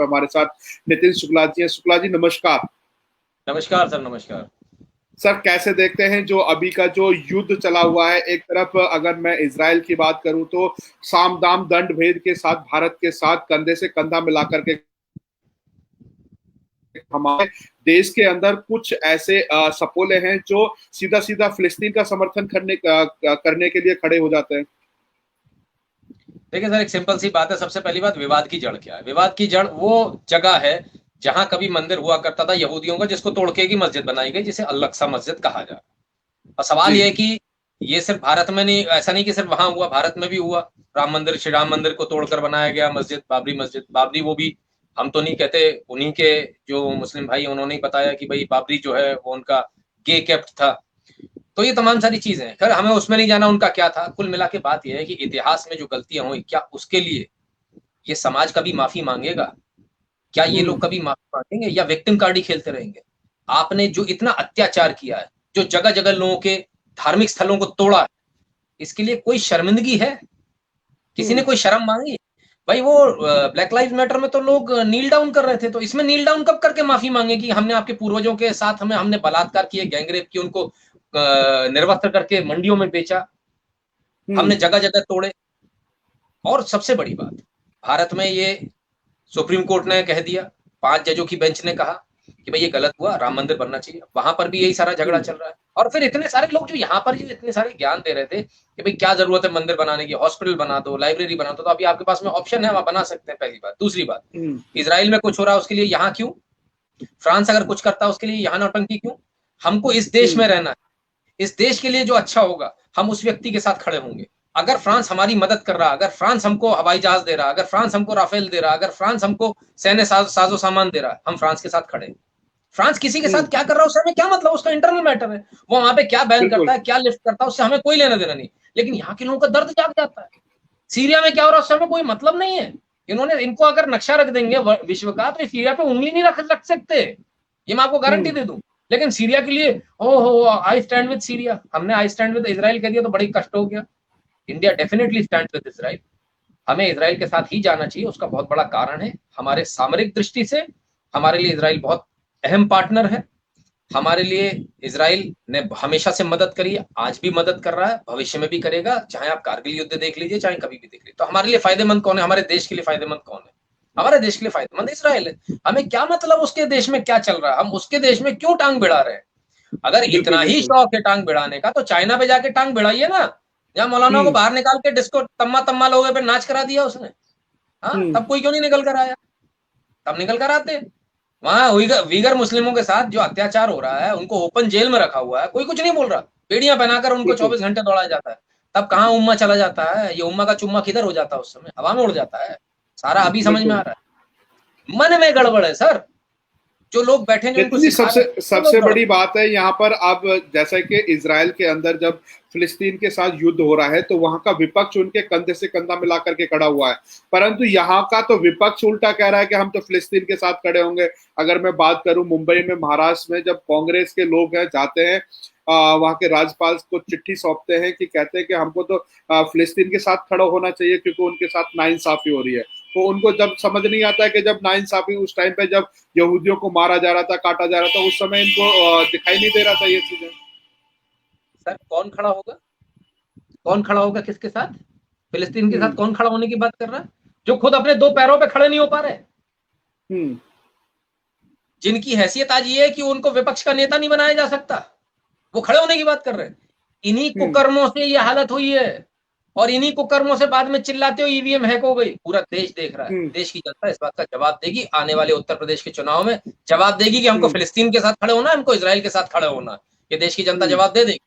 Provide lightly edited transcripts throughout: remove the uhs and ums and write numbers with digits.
पे हमारे साथ नितिन शुक्ला जी हैं। शुक्ला जी नमस्कार। नमस्कार सर, नमस्कार सर, कैसे देखते हैं जो अभी का जो युद्ध चला हुआ है? एक तरफ अगर मैं इजराइल की बात करूं तो साम दाम दंड भेद के साथ भारत के साथ कंधे से कंधा मिलाकर के हमारे देश के अंदर कुछ ऐसे सपोले हैं जो सीधा सीधा फिलिस्तीन का समर्थन करने के लिए खड़े हो जाते हैं। देखिए सर, एक सिंपल सी बात है। सबसे पहली बात, विवाद की जड़ क्या है? विवाद की जड़ वो जगह है जहां कभी मंदिर हुआ करता था यहूदियों का, जिसको तोड़ के की मस्जिद बनाई गई, जिसे अल-अक्सा मस्जिद कहा जा रहा है। और सवाल जी। ये है कि ये सिर्फ भारत में नहीं, ऐसा नहीं कि सिर्फ वहां हुआ, भारत में भी हुआ। राम मंदिर, श्री राम मंदिर को तोड़कर बनाया गया मस्जिद, बाबरी मस्जिद। बाबरी वो भी हम तो नहीं कहते, उन्हीं के जो मुस्लिम भाई उन्होंने ही बताया कि भाई बाबरी जो है वो उनका गे केप्ट था। तो ये तमाम सारी चीजें हैं। खैर, हमें उसमें नहीं जाना उनका क्या था। कुल मिला के बात यह है कि इतिहास में जो गलतियां हुई, क्या उसके लिए ये समाज कभी माफी मांगेगा? क्या ये लोग कभी माफी मांगेंगे, या विक्टिम कार्ड ही खेलते रहेंगे? आपने जो इतना अत्याचार किया है, जो जगह जगह लोगों के धार्मिक स्थलों को तोड़ा है, इसके लिए कोई शर्मिंदगी है? किसी ने कोई शर्म मांगी? भाई वो ब्लैक लाइव मैटर में तो लोग नील डाउन कर रहे थे, तो इसमें नील डाउन कब करके माफी मांगे कि हमने आपके पूर्वजों के साथ हमने बलात्कार किए, गैंगरेप किए, उनको निर्वस्त्र करके मंडियों में बेचा, हमने जगह जगह तोड़े। और सबसे बड़ी बात, भारत में ये सुप्रीम कोर्ट ने कह दिया, 5 जजों की बेंच ने कहा कि भाई ये गलत हुआ, राम मंदिर बनना चाहिए। वहां पर भी यही सारा झगड़ा चल रहा है। और फिर इतने सारे लोग जो यहाँ पर इतने सारे ज्ञान दे रहे थे कि भाई क्या जरूरत है मंदिर बनाने की, हॉस्पिटल बना दो, लाइब्रेरी बना दो, तो अभी आपके पास में ऑप्शन है, वहां बना सकते हैं। पहली बात। दूसरी बात, इसराइल में कुछ हो रहा है उसके लिए यहाँ क्यों? फ्रांस अगर कुछ करता है उसके लिए यहाँ नौटंकी क्यों? हमको इस देश में रहना है, इस देश के लिए जो अच्छा होगा हम उस व्यक्ति के साथ खड़े होंगे। अगर फ्रांस हमारी मदद कर रहा, अगर फ्रांस हमको हवाई जहाज दे रहा, अगर फ्रांस हमको राफेल दे रहा, अगर फ्रांस हमको सैन्य साजो सामान दे रहा, हम फ्रांस के साथ खड़े हैं। फ्रांस किसी के साथ क्या कर रहा है उससे हमें क्या मतलब? उसका इंटरनल मैटर है। वो वहां पे क्या बैन करता बिल्कुल। है, क्या लिफ्ट करता है, उससे हमें कोई लेना देना नहीं। लेकिन यहाँ के लोगों का दर्द जाग जाता है। सीरिया में क्या हो रहा है उससे हमें कोई मतलब नहीं है। इनको अगर नक्शा रख देंगे विश्व का, तो सीरिया पे उंगली नहीं रख सकते, ये मैं आपको गारंटी दे दूं। लेकिन सीरिया के लिए हो आई स्टैंड विद सीरिया, हमने आई स्टैंड विद इजराइल कह दिया तो बड़ी कष्ट हो गया। India definitely stand with Israel. हमें इजराइल के साथ ही जाना चाहिए। उसका बहुत बड़ा कारण है, हमारे सामरिक दृष्टि से हमारे लिए इजराइल बहुत अहम पार्टनर है। हमारे लिए इजराइल ने हमेशा से मदद करी है, आज भी मदद कर रहा है, भविष्य में भी करेगा। चाहे आप कारगिल युद्ध देख लीजिए, चाहे कभी भी देख लीजिए। तो हमारे लिए फायदेमंद कौन है? हमारे देश के लिए फायदेमंद कौन है? हमारे देश के लिए फायदेमंद इजराइल है। हमें क्या मतलब उसके देश में क्या चल रहा है, हम उसके देश में क्यों टांग भिड़ा रहे हैं? अगर बिल्कुल। इतना ही बिल्कुल। शौक है टांग भिड़ाने का, तो चाइना पे जाके टांग भिड़ाइए ना। जहां मौलाना को बाहर निकाल के डिस्को तम्मा तम्मा लोगों पे नाच करा दिया उसने, हाँ, तब कोई क्यों नहीं निकल कर आया? तब निकल कर आते। वहां वीगर मुस्लिमों के साथ जो अत्याचार हो रहा है, उनको ओपन जेल में रखा हुआ है, कोई कुछ नहीं बोल रहा। बेड़ियां पहनाकर उनको बिल्कुल। 24 घंटे दौड़ाया जाता है। तब कहाँ उम्मा चला जाता है? ये उम्मा का चुम्मा किधर हो जाता है? उस समय हवा में उड़ जाता है। सारा अभी समझ में आ बिल्कुल। रहा है। मन में गड़बड़ है सर। जो लोग बैठे हैं, जो इनको नितिन जी, सिखा सबसे रहे हैं, वो लोग सबसे गड़बड़। बड़ी बात है यहाँ पर। अब जैसा कि इजराइल के अंदर जब फिलिस्तीन के साथ युद्ध हो रहा है तो वहां का विपक्ष उनके कंधे से कंधा मिला करके खड़ा हुआ है, परंतु यहाँ का तो विपक्ष उल्टा कह रहा है कि हम तो फिलिस्तीन के साथ खड़े होंगे। अगर मैं बात करूं मुंबई में, महाराष्ट्र में, जब कांग्रेस के लोग हैं जाते हैं वहां के राज्यपाल को चिट्ठी सौंपते हैं कि कहते हैं कि हमको तो फिलिस्तीन के साथ खड़ा होना चाहिए क्योंकि उनके साथ नाइंसाफी हो रही है। तो उनको जब समझ नहीं आता है कि जब नाइंसाफी उस टाइम पे जब यहूदियों को मारा जा रहा था, काटा जा रहा था, उस समय इनको दिखाई नहीं दे रहा था ये चीजें। सर कौन खड़ा होगा? कौन खड़ा होगा किसके साथ? फिलिस्तीन के साथ हम्म। कौन खड़ा होने की बात कर रहा है? जो खुद अपने 2 पैरों पे खड़े नहीं हो पा रहे, हम्म। जिनकी हैसियत आज ये है कि उनको विपक्ष का नेता नहीं बनाया जा सकता, वो खड़े होने की बात कर रहे हैं। इन्हीं हम्म। कुकर्मों से ये हालत हुई है। और इन्हीं कुकर्मों से बाद में चिल्लाते हो ईवीएम हैक हो गई। पूरा देश देख रहा है। हम्म। देश की जनता इस बात का जवाब देगी आने वाले उत्तर प्रदेश के चुनाव में। जवाब देगी कि हमको हम्म। फिलिस्तीन के साथ खड़े होना है, हमको इसराइल के साथ खड़े होना है। ये देश की जनता हम्म। जवाब दे देगी।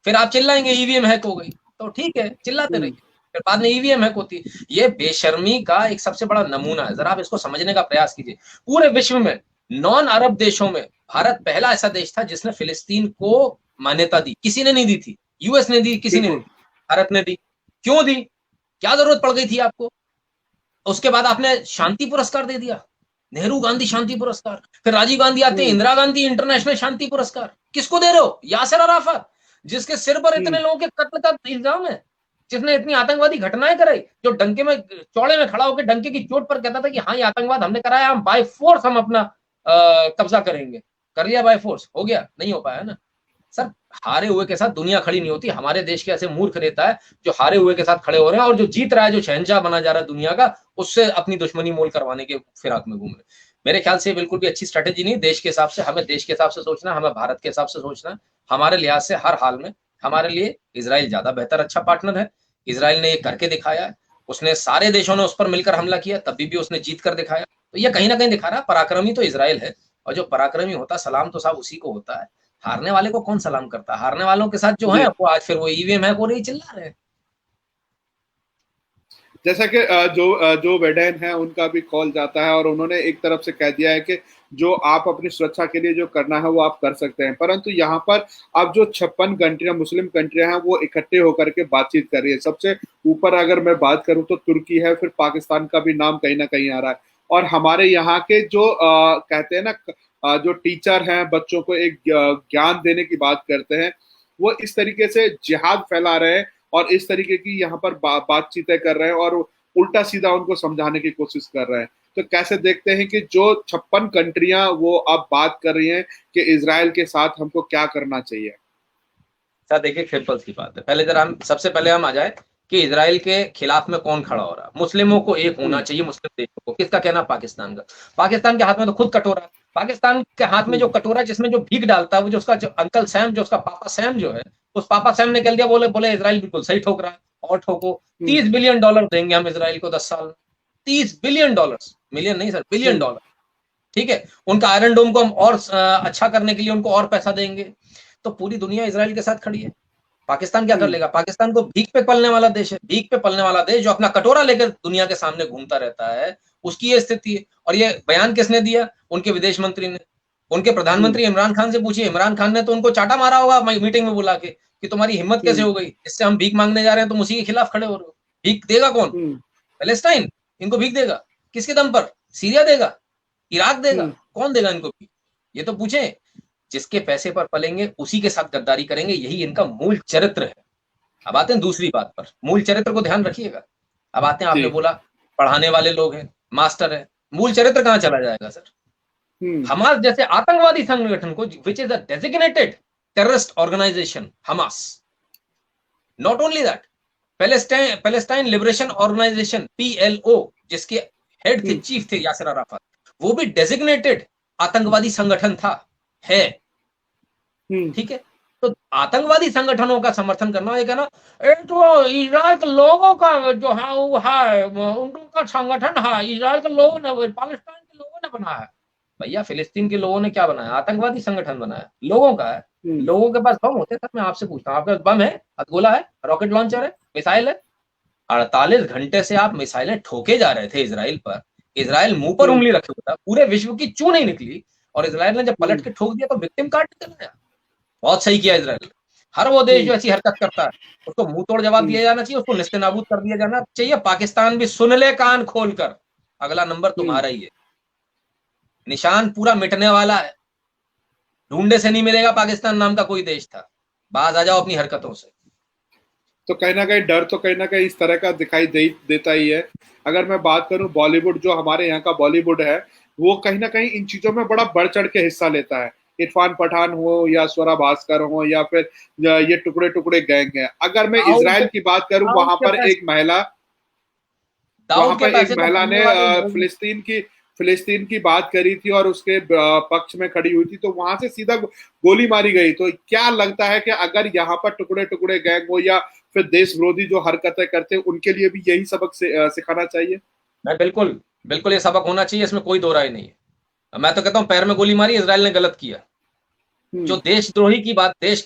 फिर आप चिल्लाएंगे ईवीएम हैक हो गई, तो ठीक है, चिल्लाते हम्म। रहिए। फिर बाद में ईवीएम हैक होती है। ये बेशर्मी का एक सबसे बड़ा नमूना है। जरा आप इसको समझने का प्रयास कीजिए। पूरे विश्व में, नॉन अरब देशों में भारत पहला ऐसा देश था जिसने फिलिस्तीन को मान्यता दी। किसी ने नहीं दी थी। यूएस ने दी, किसी ने नहीं बिल्कुल। दी, भारत ने दी। क्यों दी? क्या जरूरत पड़ गई थी आपको? उसके बाद आपने शांति पुरस्कार दे दिया, नेहरू गांधी शांति पुरस्कार। फिर राजीव गांधी आते हैं, हम्म। इंदिरा गांधी इंटरनेशनल शांति पुरस्कार। किसको दे रहे हो? यासिर अराफत, जिसके सिर पर हम्म। इतने लोगों के कत्ल का इल्जाम है, जिसने इतनी आतंकवादी घटनाएं कराई, जो डंके में चौड़े में खड़ा होकर डंके की चोट पर कहता था कि हाँ ये आतंकवाद हमने कराया, हम बाय फोर्स हम अपना कब्जा करेंगे, कर लिया बाय फोर्स, हो गया? नहीं हो पाया ना सर। हारे हुए के साथ दुनिया खड़ी नहीं होती। हमारे देश के ऐसे मूर्ख नेता है जो हारे हुए के साथ खड़े हो रहे हैं, और जो जीत रहा है, जो शहंशाह बना जा रहा है दुनिया का, उससे अपनी दुश्मनी मोल करवाने के फिराक में घूम रहे। मेरे ख्याल से बिल्कुल भी अच्छी स्ट्रेटेजी नहीं। देश के हिसाब से हमें, देश के हिसाब से सोचना, हमें भारत के हिसाब से सोचना। हमारे लिहाज से हर हाल में हमारे लिए इजराइल ज्यादा बेहतर, अच्छा पार्टनर है। इजराइल ने ये करके दिखाया है। उसने, सारे देशों ने उस पर मिलकर हमला किया, तभी भी उसने जीत कर दिखाया। तो ये कहीं ना कहीं दिखा रहा है पराक्रमी तो इजराइल है, और जो पराक्रमी होता है सलाम तो साहब उसी को होता है। हारने वाले को कौन सलाम करता है? हारने वालों के साथ जो है जी, वो आज फिर वो ईवीएम है, वो नहीं चिल्ला रहे हैं। जैसा कि जो बिडेन है उनका भी कॉल जाता है और उन्होंने एक तरफ से कह दिया है कि जो आप अपनी सुरक्षा के लिए जो करना है वो आप कर सकते हैं, परंतु यहाँ पर अब जो 56 कंट्रियां, मुस्लिम कंट्रियां हैं, वो इकट्ठे होकर के बातचीत कर रही है। सबसे ऊपर अगर मैं बात करूं तो तुर्की है, फिर पाकिस्तान का भी नाम कहीं ना कहीं आ रहा है। और हमारे यहाँ के जो कहते हैं ना, जो टीचर हैं, बच्चों को एक ज्ञान देने की बात करते हैं, वो इस तरीके से जिहाद फैला रहे हैं और इस तरीके की यहाँ पर बातचीतें कर रहे हैं और उल्टा सीधा उनको समझाने की कोशिश कर रहे हैं। तो कैसे देखते हैं कि जो 56 कंट्रियां वो अब बात कर रही हैं कि इजराइल के साथ हमको क्या करना चाहिए? सर देखिए, सिंपल सी बात है। पहले जरा हम, सबसे पहले हम आ जाए कि इजराइल के खिलाफ में कौन खड़ा हो रहा है। मुस्लिमों को एक होना चाहिए, मुस्लिम देशों को। किसका कहना? पाकिस्तान का। पाकिस्तान के हाथ में तो खुद कटोरा है। पाकिस्तान के हाथ में जो कटोरा, जिसमें जो भीख डालता है, वो जो उसका जो अंकल सैम, जो उसका पापा सैम जो है, उस पापा सैम ने कह दिया, बोले बोले इजराइल बिल्कुल सही ठोक रहा है, और ठोको। $30 बिलियन देंगे हम इजराइल को 10 साल में। $30 बिलियन, मिलियन नहीं सर, $1 बिलियन। ठीक है, उनका आयरन डोम को हम और अच्छा करने के लिए उनको और पैसा देंगे। तो पूरी दुनिया इजराइल के साथ खड़ी है। पाकिस्तान क्या कर लेगा? पाकिस्तान को भीख पे पलने वाला देश है, भीख पे पलने वाला देश जो अपना कटोरा लेकर दुनिया के सामने घूमता रहता है, उसकी ये स्थिति है। और ये बयान किसने दिया? उनके विदेश मंत्री ने। उनके प्रधानमंत्री इमरान खान से पूछिए, इमरान खान ने तो उनको चाटा मारा होगा मीटिंग में बुला के कि तुम्हारी हिम्मत कैसे हो गई, इससे हम भीख मांगने जा रहे हैं, तुम उसी के खिलाफ खड़े हो रहे हो। भीख देगा कौन? पैलेस्टाइन इनको भीख देगा? किसके दम पर? सीरिया देगा? इराक देगा? कौन देगा इनको भीख? ये तो पूछे। जिसके पैसे पर पलेंगे उसी के साथ गद्दारी करेंगे, यही इनका मूल चरित्र है। अब आते हैं दूसरी बात पर, मूल चरित्र को ध्यान रखिएगा। अब आते हैं, आपने बोला पढ़ाने वाले लोग हैं, मास्टर है, मूल चरित्र कहां चला जाएगा सर? हमास जैसे आतंकवादी संगठन को, which is a designated terrorist organisation, Hamas, not only that, Palestine Liberation Organisation PLO, जिसके हेड थे, चीफ थे यासिर अराफत, वो भी डेजिग्नेटेड आतंकवादी संगठन था, है। ठीक है, तो आतंकवादी संगठनों का समर्थन करना, ये कहना तो इजराइल के लोगों का जो है वो है, उनका संगठन है, इजराइल के लोगों ने, पाकिस्तान के लोगों ने बनाया है। भैया फिलिस्तीन के लोगों ने क्या बनाया? आतंकवादी संगठन बनाया, लोगों का है। लोगों के पास बम होते हैं। मैं आपसे पूछता हूँ, आपके पास बम है, हथगोला है, रॉकेट लॉन्चर है, मिसाइल है? 48 घंटे से आप मिसाइलें ठोके जा रहे थे इजराइल पर, इजराइल मुंह पर उंगली रखे हुआ था, पूरे विश्व की चू नहीं निकली, और इजराइल ने जब पलट के ठोक दिया तो विक्टिम कार्ड निकल गया। बहुत सही किया इजराइल। हर वो देश जो ऐसी हरकत करता है उसको मुंह तोड़ जवाब दिया जाना चाहिए, उसको निस्तेनाबूद कर दिया जाना चाहिए। पाकिस्तान भी सुन ले कान खोलकर, अगला नंबर तुम्हारा ही है। निशान पूरा मिटने वाला है, ढूंढे से नहीं मिलेगा पाकिस्तान नाम का कोई देश था। बाज आ जाओ अपनी हरकतों से। तो कहीं ना कहीं डर तो कहीं ना कहीं इस तरह का दिखाई देता ही है। अगर मैं बात करूं बॉलीवुड, जो हमारे यहाँ का बॉलीवुड है, वो कहीं ना कहीं इन चीजों में बड़ा बढ़ चढ़ के हिस्सा लेता है। इरफान पठान हो या स्वरा भास्कर हो या फिर ये टुकड़े टुकड़े गैंग है। अगर मैं इजराइल की बात करूं, वहां पर एक महिला ने फिलिस्तीन की बात करी थी और उसके पक्ष में खड़ी हुई थी, तो वहां से सीधा गोली मारी गई। तो क्या लगता है कि अगर यहाँ पर टुकड़े टुकड़े गैंग हो या फिर देश विरोधी जो हरकतें करते हैं, उनके लिए भी यही सबक सिखाना चाहिए? मैं बिल्कुल बिल्कुल, ये सबक होना चाहिए, इसमें कोई दो राय नहीं है। मैं तो कहता हूँ पैर में गोली मारी, इजराइल ने गलत किया। जो देशद्रोही की बात, देश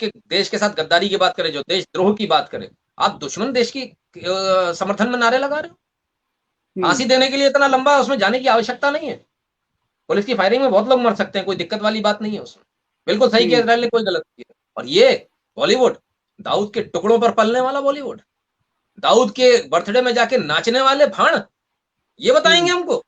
के साथ गद्दारी की बात करे, जो देशद्रोह की बात करे, आप दुश्मन देश की समर्थन में नारे लगा रहे हो। फांसी देने के लिए इतना लंबा उसमें जाने की आवश्यकता नहीं है। पुलिस की फायरिंग में बहुत लोग मर सकते हैं, कोई दिक्कत वाली बात नहीं है उसमें। बिल्कुल सही किया इजराइल ने, कोई गलत किया। और ये बॉलीवुड, दाऊद के टुकड़ों पर पलने वाला बॉलीवुड, दाऊद के बर्थडे में जाके नाचने वाले भाण, ये बताएंगे हमको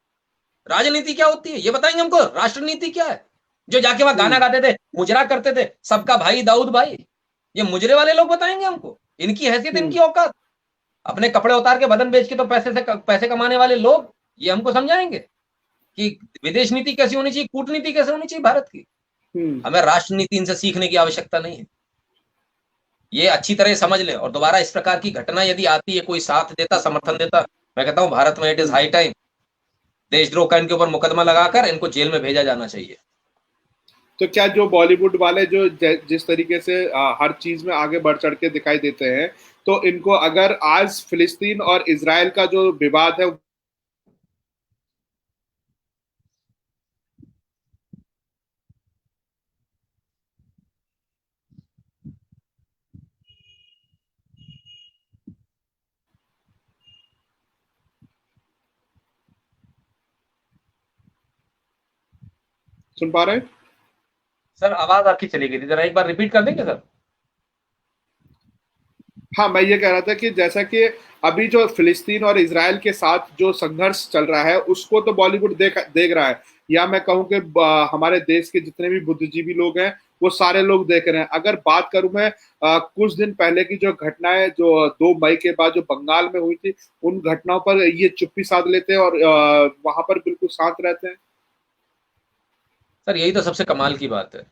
राजनीति क्या होती है, ये बताएंगे हमको राष्ट्रनीति क्या है। जो जाके वहां गाना गाते थे, मुजरा करते थे, सबका भाई दाऊद भाई, ये मुजरे वाले लोग बताएंगे हमको, इनकी हैसियत, इनकी औकात। अपने कपड़े उतार के बदन बेच के तो पैसे कमाने वाले लोग ये हमको समझाएंगे कि विदेश नीति कैसी होनी चाहिए, कूटनीति कैसे होनी चाहिए भारत की। हमें राष्ट्रनीति इनसे सीखने की आवश्यकता नहीं है, ये अच्छी तरह समझ ले। और दोबारा इस प्रकार की घटना यदि आती है, कोई साथ देता, समर्थन देता, मैं कहता हूं भारत में इट इज हाई टाइम देशद्रोह का इनके ऊपर मुकदमा लगाकर इनको जेल में भेजा जाना चाहिए। तो क्या जो बॉलीवुड वाले जो जिस तरीके से हर चीज में आगे बढ़ चढ़ के दिखाई देते हैं, तो इनको अगर आज फिलिस्तीन और इजराइल का जो विवाद है, सुन पा रहे हैं? सर आवाज आपकी चली गई थी, जरा एक बार रिपीट कर देंगे सर? हाँ, मैं ये कह रहा था कि जैसा कि अभी जो फिलिस्तीन और इजराइल के साथ जो संघर्ष चल रहा है उसको तो बॉलीवुड देख रहा है, या मैं कहूँ कि हमारे देश के जितने भी बुद्धिजीवी लोग हैं वो सारे लोग देख रहे हैं। अगर बात करूं मैं कुछ दिन पहले की जो घटनाएं जो 2 मई के बाद जो बंगाल में हुई थी, उन घटनाओं पर ये चुप्पी साध लेते हैं और वहां पर बिल्कुल शांत रहते हैं। सर यही तो सबसे कमाल की बात है।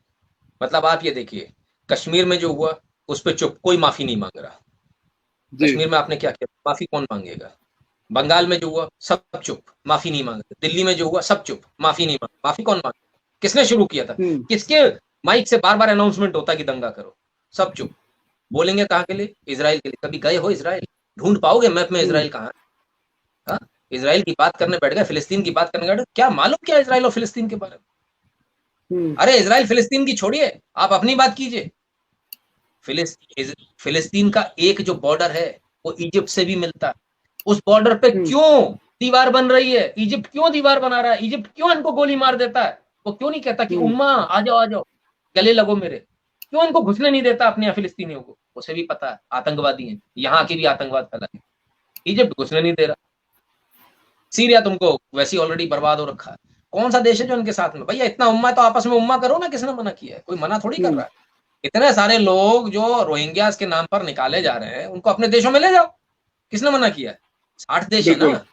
मतलब आप ये देखिए, कश्मीर में जो हुआ उस पर चुप, कोई माफी नहीं मांग रहा। कश्मीर में आपने क्या किया, माफी कौन मांगेगा? बंगाल में जो हुआ सब चुप, माफी नहीं मांग रहे। दिल्ली में जो हुआ सब चुप, माफी नहीं मांग, माफी कौन मांगे? किसने शुरू किया था? किसके माइक से बार बार अनाउंसमेंट होता कि दंगा करो? सब चुप। बोलेंगे कहाँ के लिए? इजराइल के लिए। कभी गए हो इजराइल? ढूंढ पाओगे मैप में इजराइल कहाँ है? इजराइल की बात करने बैठ गए, फिलिस्तीन की बात करने बैठ गए, क्या मालूम क्या इजराइल और फिलिस्तीन के बारे में? अरे इजराइल फिलिस्तीन की छोड़िए, आप अपनी बात कीजिए। फिलिस्तीन का एक जो बॉर्डर है वो इजिप्ट से भी मिलता है। उस बॉर्डर पे क्यों दीवार बन रही है? इजिप्ट क्यों दीवार बना रहा है? इजिप्ट क्यों इनको गोली मार देता है? वो क्यों नहीं कहता कि उम्मा आ जाओ गले लगो मेरे? क्यों इनको घुसने नहीं देता अपने फिलिस्तीनियों को? उसे भी पता है आतंकवादी हैं, यहाँ के भी आतंकवाद फैलाए। इजिप्ट घुसने नहीं दे रहा। सीरिया तुमको वैसे ऑलरेडी बर्बाद हो रखा है। कौन सा देश है जो इनके साथ में? भैया इतना उम्मा तो आपस में उम्मा करो ना, किसने मना किया है? कोई मना थोड़ी कर रहा है। इतने सारे लोग जो रोहिंग्यास के नाम पर निकाले जा रहे हैं उनको अपने देशों में ले जाओ, किसने मना किया है? 60 देश है ना,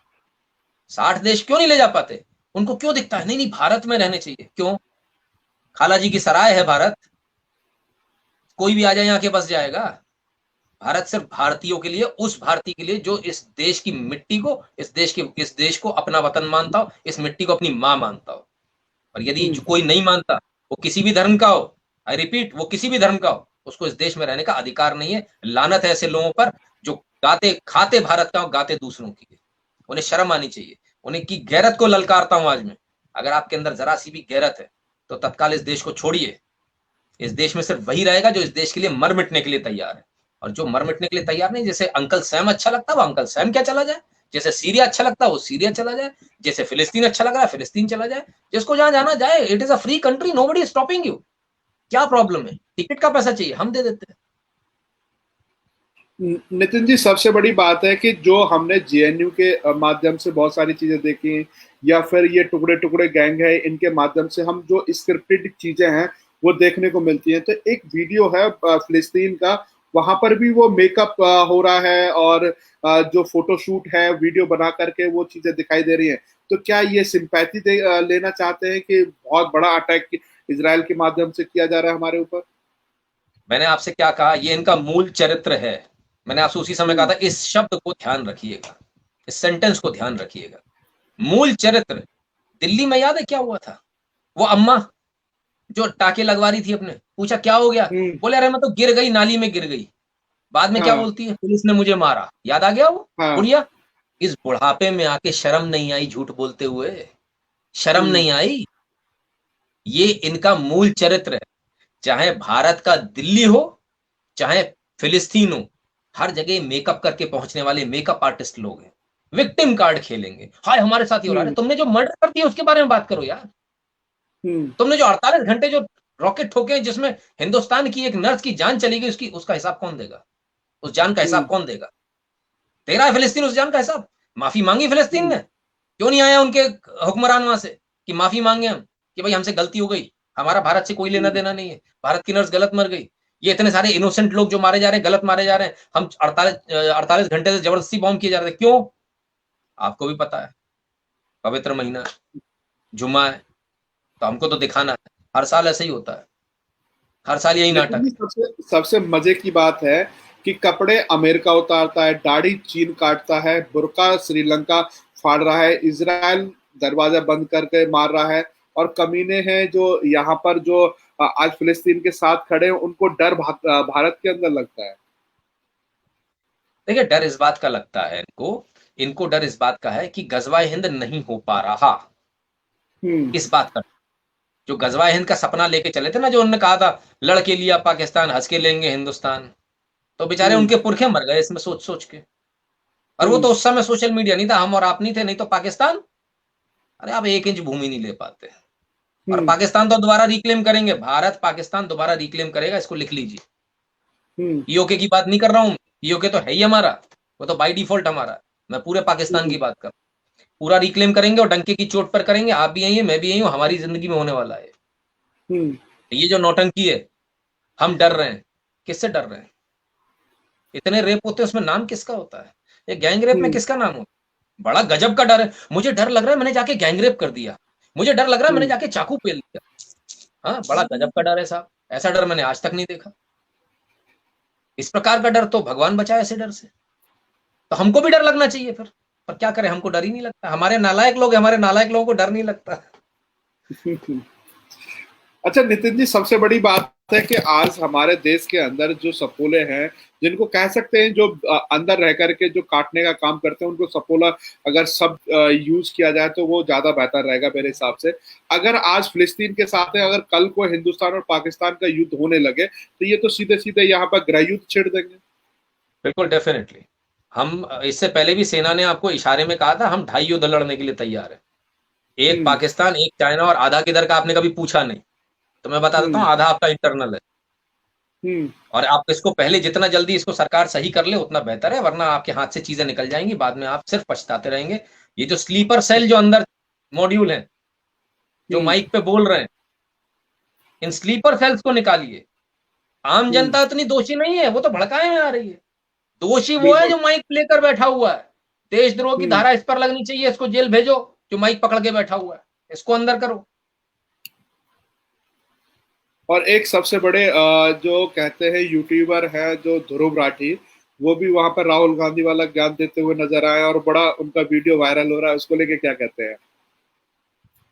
60 देश क्यों नहीं ले जा पाते? उनको क्यों दिखता है नहीं नहीं भारत में रहने चाहिए? क्यों? खाला जी की सराय है भारत, कोई भी आ जाए यहाँ के बस जाएगा? भारत सिर्फ भारतीयों के लिए, उस भारतीय के लिए जो इस देश की मिट्टी को, इस देश को अपना वतन मानता हो, इस मिट्टी को अपनी माँ मानता हो। और यदि कोई नहीं मानता, वो किसी भी धर्म का हो, आई रिपीट, वो किसी भी धर्म का हो, उसको इस देश में रहने का अधिकार नहीं है। लानत है ऐसे लोगों पर जो गाते खाते भारत का और गाते दूसरों की। उन्हें शर्म आनी चाहिए। उन्हें की गैरत को ललकारता हूं आज मैं। अगर आपके अंदर जरा सी भी गैरत है तो तत्काल इस देश को छोड़िए। इस देश में सिर्फ वही रहेगा जो इस देश के लिए मर मिटने के लिए तैयार है। और जो मर मिटने के लिए तैयार नहीं, जैसे अंकल सैम अच्छा लगता है वो अंकल सैम क्या चला जाए, जैसे सीरिया अच्छा लगता है वो सीरिया चला जाए, जैसे फिलिस्तीन अच्छा लग रहा है फिलिस्तीन चला जाए, जिसको जहां जाना जाए। It is a free country, nobody is stopping you. क्या प्रॉब्लम है? टिकट का पैसा चाहिए, हम दे देते हैं। नितिन जी, सबसे बड़ी बात है कि जो हमने जेएनयू के माध्यम से बहुत सारी चीजें देखी, या फिर ये टुकड़े टुकड़े गैंग है, इनके माध्यम से हम जो स्क्रिप्टेड चीजें हैं वो देखने को मिलती हैं। तो एक वीडियो है फिलिस्तीन का, वहां पर भी वो मेकअप हो रहा है और जो फोटोशूट है वीडियो बना करके वो चीजें दिखाई दे रही हैं। तो क्या ये सिंपैथी लेना चाहते हैं कि बहुत बड़ा अटैक इजराइल के माध्यम से किया जा रहा है हमारे ऊपर? मैंने आपसे क्या कहा, ये इनका मूल चरित्र है। मैंने आपसे उसी समय कहा था इस शब्द को ध्यान रखिएगा, इस सेंटेंस को ध्यान रखिएगा। मूल चरित्र। दिल्ली में याद है क्या हुआ था? वो अम्मा जो टाके लगवा रही थी अपने, पूछा क्या हो गया, बोले अरे मैं तो गिर गई, नाली में गिर गई। बाद में क्या बोलती है? पुलिस ने मुझे मारा। याद आ गया वो बुढ़िया? इस बुढ़ापे में आके शर्म नहीं आई झूठ बोलते हुए? शर्म नहीं आई? ये इनका मूल चरित्र है। चाहे भारत का दिल्ली हो चाहे फिलिस्तीन हो, हर जगह मेकअप करके पहुंचने वाले मेकअप आर्टिस्ट लोग हैं। विक्टिम कार्ड खेलेंगे, हाय हमारे साथ ही हो रहा है। तुमने जो मर्डर कर दिया उसके बारे में बात करो यार। तुमने जो 48 घंटे जो रॉकेट ठोके जिसमें हिंदुस्तान की एक नर्स की जान चली गई, उसका हिसाब कौन देगा? उस जान का हिसाब कौन देगा? दे रहा है फिलिस्तीन उस जान का हिसाब? माफी मांगी फिलिस्तीन ने? क्यों नहीं आया उनके हुक्मरान वहां से कि माफी मांगे हम कि भाई हमसे गलती हो गई, हमारा भारत से कोई लेना देना नहीं है, भारत की नर्स गलत मर गई? ये इतने सारे इनोसेंट लोग जो मारे जा रहे हैं, गलत मारे जा रहे हैं, हम 48 घंटे से जबरदस्ती बॉम्ब किए जा रहे थे, क्यों? आपको भी पता है, पवित्र महीना है, जुम्मा है, तो हमको तो दिखाना है। हर साल ऐसे ही होता है, हर साल यही लेकिन नाटक ये है। सबसे सबसे मजे की बात है कि कपड़े अमेरिका उतारता है, दाढ़ी चीन काटता है, बुर्का श्रीलंका फाड़ रहा है, इजराइल दरवाजा बंद करके मार रहा है, और कमीने हैं जो यहाँ पर जो आज फिलिस्तीन के साथ खड़े हैं, उनको डर भारत के अंदर लगता है। देखिए, डर इस बात का लगता है इनको, इनको डर इस बात का है कि गजवाए हिंद नहीं हो पा रहा, हम्म। इस बात का। जो गजवाए हिंद का सपना लेके चले थे ना, जो उन्होंने कहा था लड़के लिया पाकिस्तान, हंस के लेंगे हिंदुस्तान, तो बेचारे हम्म। उनके पुरखे मर गए इसमें सोच सोच के। और वो हम्म। तो उस समय सोशल मीडिया नहीं था, हम और आप नहीं थे, नहीं तो पाकिस्तान, अरे आप 1 इंच भूमि नहीं ले पाते। और हम्म। पाकिस्तान तो दोबारा रिक्लेम करेंगे, भारत पाकिस्तान दोबारा रिक्लेम करेगा, इसको लिख लीजिए। हम्म। पीओके की बात नहीं कर रहा हूं, पीओके तो है ही हमारा, वो तो बाई डिफॉल्ट हमारा है। मैं पूरे पाकिस्तान हम्म। की बात कर रहा हूं। पूरा रिक्लेम करेंगे और डंके की चोट पर करेंगे, आप भी यही है, मैं भी यही हूं, हमारी जिंदगी में होने वाला है। हम्म। ये जो नौटंकी है, हम डर रहे हैं, किससे डर रहे हैं? इतने रेप होते हैं, उसमें नाम किसका होता है? ये गैंग रेप में हम्म। किसका नाम होता है? बड़ा गजब का डर है। मुझे डर लग रहा है मैंने जाके गैंग रेप कर दिया, मुझे डर लग रहा है मैंने हम्म। जाके चाकू पेल दिया। हाँ, बड़ा गजब का डर है साहब, ऐसा डर मैंने आज तक नहीं देखा। इस प्रकार का डर तो भगवान बचाए ऐसे डर से। तो हमको भी डर लगना चाहिए फिर, पर क्या करें, हमको डर ही नहीं लगता। हमारे नालायक लोग, हमारे नालायक लोगों को डर नहीं लगता। हम्म। अच्छा नितिन जी, सबसे बड़ी बात है कि आज हमारे देश के अंदर जो सपोले हैं, जिनको कह सकते हैं जो अंदर रह करके जो काटने का काम करते हैं, उनको सपोला अगर सब यूज किया जाए तो वो ज्यादा बेहतर रहेगा मेरे हिसाब से। अगर आज फिलिस्तीन के साथ है, अगर कल को हिंदुस्तान और पाकिस्तान का युद्ध होने लगे, तो ये तो सीधे सीधे यहाँ पर गृह युद्ध छिड़ देंगे। बिल्कुल, डेफिनेटली। हम इससे पहले भी सेना ने आपको इशारे में कहा था, हम 2.5 युद्ध लड़ने के लिए तैयार है। एक हम्म। पाकिस्तान, एक चाइना, और आधा किधर का आपने कभी पूछा नहीं। तो मैं बता देता हूँ, हम्म। आधा आपका इंटरनल है। हम्म। और आप इसको पहले जितना जल्दी इसको सरकार सही कर ले उतना बेहतर है, वरना आपके हाथ से चीजें निकल जाएंगी, बाद में आप सिर्फ पछताते रहेंगे। ये जो स्लीपर सेल जो अंदर मॉड्यूल है, जो हम्म। माइक पे बोल रहे हैं, इन स्लीपर सेल्स को निकालिए। आम हम्म। जनता इतनी दोषी नहीं है, वो तो भड़काए में आ रही है। दोषी वो है बिल्कुल। जो माइक लेकर बैठा हुआ है। देशद्रोह की हम्म। धारा इस पर लगनी चाहिए, इसको जेल भेजो, जो माइक पकड़ के बैठा हुआ है, इसको अंदर करो। और एक सबसे बड़े जो कहते हैं यूट्यूबर है जो ध्रुव राठी, वो भी वहां पर राहुल गांधी वाला ज्ञान देते हुए नजर आए, और बड़ा उनका वीडियो वायरल हो रहा है, उसको लेके क्या कहते हैं?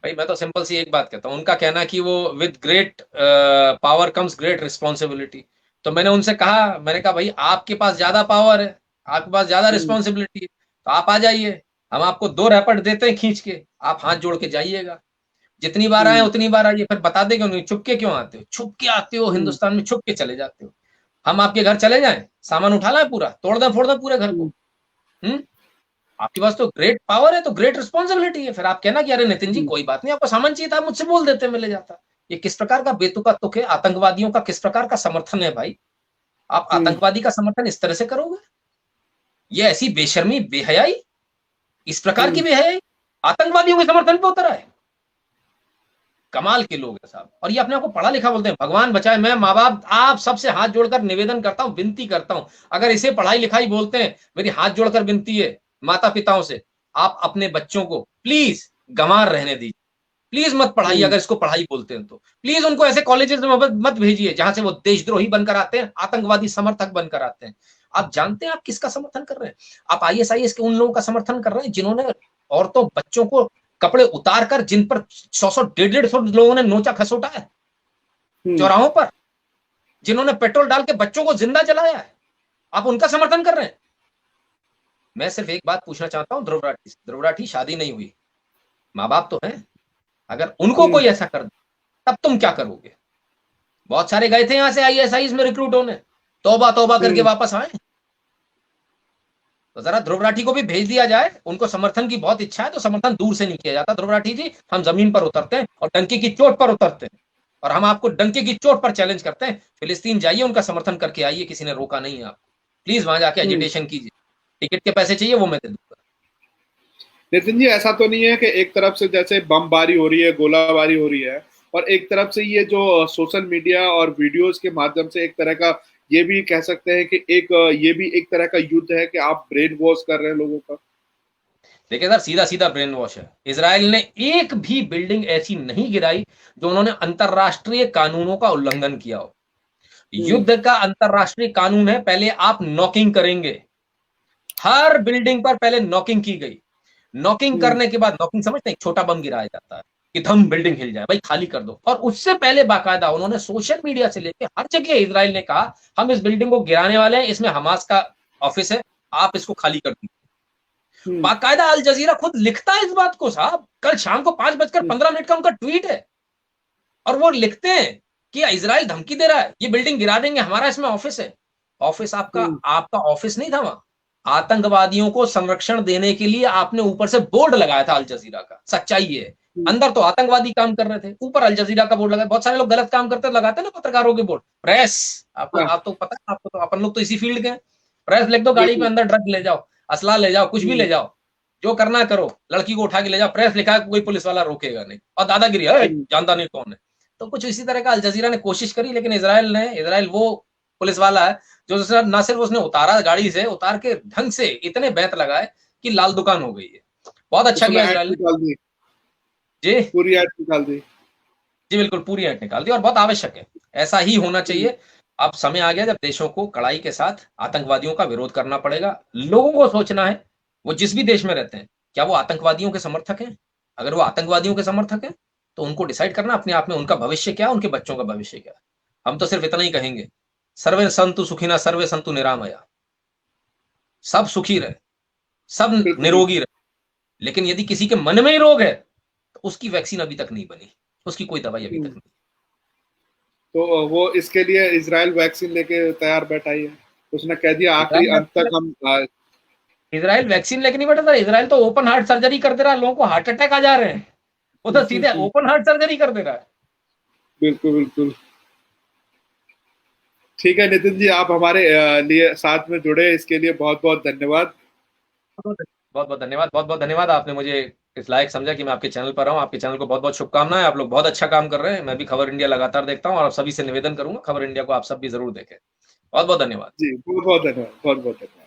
भाई मैं तो सिंपल सी एक बात कहता हूँ, उनका कहना कि वो with great power comes great responsibility. तो मैंने उनसे कहा, मैंने कहा भाई आपके पास ज्यादा पावर है, आपके पास ज्यादा हम्म। रिस्पॉन्सिबिलिटी है, तो आप आ जाइए, हम आपको 2 रैपट देते हैं खींच के, आप हाथ जोड़ के जाइएगा। जितनी बार आए हम्म। उतनी बार आइए, फिर बता देंगे उन्हें छुप के क्यों आते हो, छुप के आते हो हम्म। हिंदुस्तान में, छुप के चले जाते हो। हम आपके घर चले जाएं, सामान उठा लाए पूरा, तोड़ दें फोड़ दें पूरे घर को। हम्म। हम्म। आपके पास तो ग्रेट पावर है, तो ग्रेट रिस्पॉन्सिबिलिटी है। फिर आप कहना कि अरे नितिन जी हम्म। कोई बात नहीं, आपको सामान चाहिए था, आप मुझसे बोल देते, मिले जाता। ये किस प्रकार का बेतुका तुक है, आतंकवादियों का किस प्रकार का समर्थन है भाई? आप हम्म। आतंकवादी का समर्थन इस तरह से करोगे? ये ऐसी बेशर्मी, बेहयाई, इस प्रकार की हम्म। बेहयाई आतंकवादियों के समर्थन पे उतरा है। कमाल के लोग हैं साहब, और ये अपने आप को पढ़ा लिखा बोलते हैं। भगवान बचाए, मैं माँ बाप आप सबसे हाथ जोड़कर निवेदन करता हूं, विनती करता हूं, अगर इसे पढ़ाई लिखाई बोलते हैं, मेरी हाथ जोड़कर विनती है माता पिताओं से, आप अपने बच्चों को प्लीज गंवार रहने दीजिए। प्लीज मत पढ़ाइए, हम्म। अगर इसको पढ़ाई बोलते हैं तो प्लीज उनको ऐसे कॉलेजेस में मत भेजिए जहां से वो देशद्रोही बनकर आते हैं, आतंकवादी समर्थक बनकर आते हैं। आप जानते हैं आप किसका समर्थन कर रहे हैं? आप आईएसआईएस के उन लोगों का समर्थन कर रहे हैं जिन्होंने औरतों बच्चों को कपड़े उतार कर, जिन पर 100 150 लोगों ने नोचा खसोटा है हम्म। चौराहों पर, जिन्होंने पेट्रोल डाल के बच्चों को जिंदा जलाया है, आप उनका समर्थन कर रहे हैं। मैं सिर्फ एक बात पूछना चाहता हूं ध्रुव राठी से, ध्रुव राठी शादी नहीं हुई, माँ बाप तो हैं, अगर उनको हम्म। कोई ऐसा कर दे तब तुम क्या करोगे? बहुत सारे गए थे यहां से आईएसआईस में रिक्रूट होने, तौबा तौबा करके हम्म। वापस आए। तो जरा ध्रुव राठी को भी भेज दिया जाए, उनको समर्थन की बहुत इच्छा है तो समर्थन दूर से नहीं किया जाता। ध्रुव राठी जी, हम जमीन पर उतरते हैं और डंके की चोट पर उतरते हैं, और हम आपको डंके की चोट पर चैलेंज करते हैं, फिलिस्तीन जाइए, उनका समर्थन करके आइए, किसी ने रोका नहीं है आपको। प्लीज वहां जाके हम्म। एजिटेशन कीजिए, टिकट के पैसे चाहिए वो मैं दे दूंगा। नितिन जी, ऐसा तो नहीं है कि एक तरफ से जैसे बमबारी हो रही है, गोलाबारी हो रही है, और एक तरफ से ये जो सोशल मीडिया और वीडियोस के माध्यम से एक तरह का ये भी कह सकते हैं कि एक ये भी एक तरह का युद्ध है कि आप ब्रेन वॉश कर रहे हैं लोगों का। देखिए सर, सीधा सीधा ब्रेन वॉश है। इजराइल ने एक भी बिल्डिंग ऐसी नहीं गिराई जो उन्होंने अंतरराष्ट्रीय कानूनों का उल्लंघन किया हो। युद्ध का अंतरराष्ट्रीय कानून है, पहले आप नॉकिंग करेंगे। हर बिल्डिंग पर पहले नॉकिंग की गई। नॉकिंग करने के बाद, नॉकिंग समझते हैं, एक छोटा बम गिराया जाता है कि धम बिल्डिंग हिल जाए, भाई खाली कर दो। और उससे पहले बाकायदा उन्होंने सोशल मीडिया से लेकर हर जगह इजराइल ने कहा हम इस बिल्डिंग को गिराने वाले हैं, इसमें हमास का ऑफिस है, आप इसको खाली कर दीजिए। बाकायदा अल जजीरा खुद लिखता है इस बात को साहब। कल शाम को 5:15 का उनका ट्वीट है और वो लिखते हैं कि इजराइल धमकी दे रहा है, ये बिल्डिंग गिरा देंगे, हमारा इसमें ऑफिस है। ऑफिस आपका ऑफिस नहीं था वहां। आतंकवादियों को संरक्षण देने के लिए आपने ऊपर से बोर्ड लगाया था अल जजीरा का। सच्चाई है, अंदर तो आतंकवादी काम कर रहे थे, ऊपर अल जजीरा का बोर्ड लगाया। बहुत सारे लोग गलत काम करते लगाते ना पत्रकारों के बोर्ड। प्रेस, आपको आप तो पता है, आपको तो अपन लोग तो इसी फील्ड के हैं। प्रेस लिख दो गाड़ी पे, अंदर ड्रग ले जाओ, असला ले जाओ, कुछ भी ले जाओ, जो करना करो, लड़की को उठा के ले जाओ। प्रेस लिखा है, कोई पुलिस वाला रोकेगा नहीं। और दादागिरी है, जानता नहीं कौन है। तो कुछ इसी तरह का अल जजीरा ने कोशिश करी, लेकिन इजराइल वो पुलिस वाला है जो ना सिर्फ उसने उतारा, गाड़ी से उतार के ढंग से इतने बैंत लगाए कि लाल दुकान हो गई है। बहुत अच्छा किया इजराइल ने जी, पूरी ऐड निकाल दी जी, बिल्कुल पूरी ऐड निकाल दी। और बहुत आवश्यक है, ऐसा ही होना चाहिए। अब समय आ गया जब देशों को कड़ाई के साथ आतंकवादियों का विरोध करना पड़ेगा। लोगों को सोचना है, वो जिस भी देश में रहते हैं, क्या वो आतंकवादियों के समर्थक हैं? अगर वो आतंकवादियों के समर्थक हैं तो उनको डिसाइड करना अपने आप में, उनका भविष्य क्या, उनके बच्चों का भविष्य क्या। हम तो सिर्फ इतना ही कहेंगे, सर्वे संतु सुखिना सर्वे संतु निरामया। सब सुखी रहे, सब निरोगी रहे। लेकिन यदि किसी के मन में ही रोग है तो उसकी वैक्सीन अभी तक नहीं बनी, उसकी कोई दवाई अभी तक नहीं। तो वो इसके लिए इजराइल वैक्सीन लेके तैयार बैठा ही है। उसने कह दिया आखिरी अंत तक हम। इजराइल वैक्सीन लेके नहीं बैठा था, इजराइल तो ओपन हार्ट सर्जरी कर दे रहा है। लोगों को हार्ट अटैक आ जा रहे हैं, वो तो सीधे ओपन हार्ट सर्जरी कर दे रहा है। बिल्कुल बिल्कुल ठीक है नितिन जी, आप हमारे लिए साथ में जुड़े, इसके लिए बहुत बहुत धन्यवाद। बहुत बहुत धन्यवाद, बहुत बहुत धन्यवाद। आपने मुझे इस लायक समझा कि मैं आपके चैनल पर आऊं। आपके चैनल को बहुत बहुत शुभकामनाएं। आप लोग बहुत अच्छा काम कर रहे हैं। मैं भी खबर इंडिया लगातार देखता हूं और आप सभी से निवेदन करूंगा, खबर इंडिया को आप सब भी जरूर देखें। बहुत बहुत धन्यवाद जी, बहुत बहुत धन्यवाद, बहुत बहुत धन्यवाद।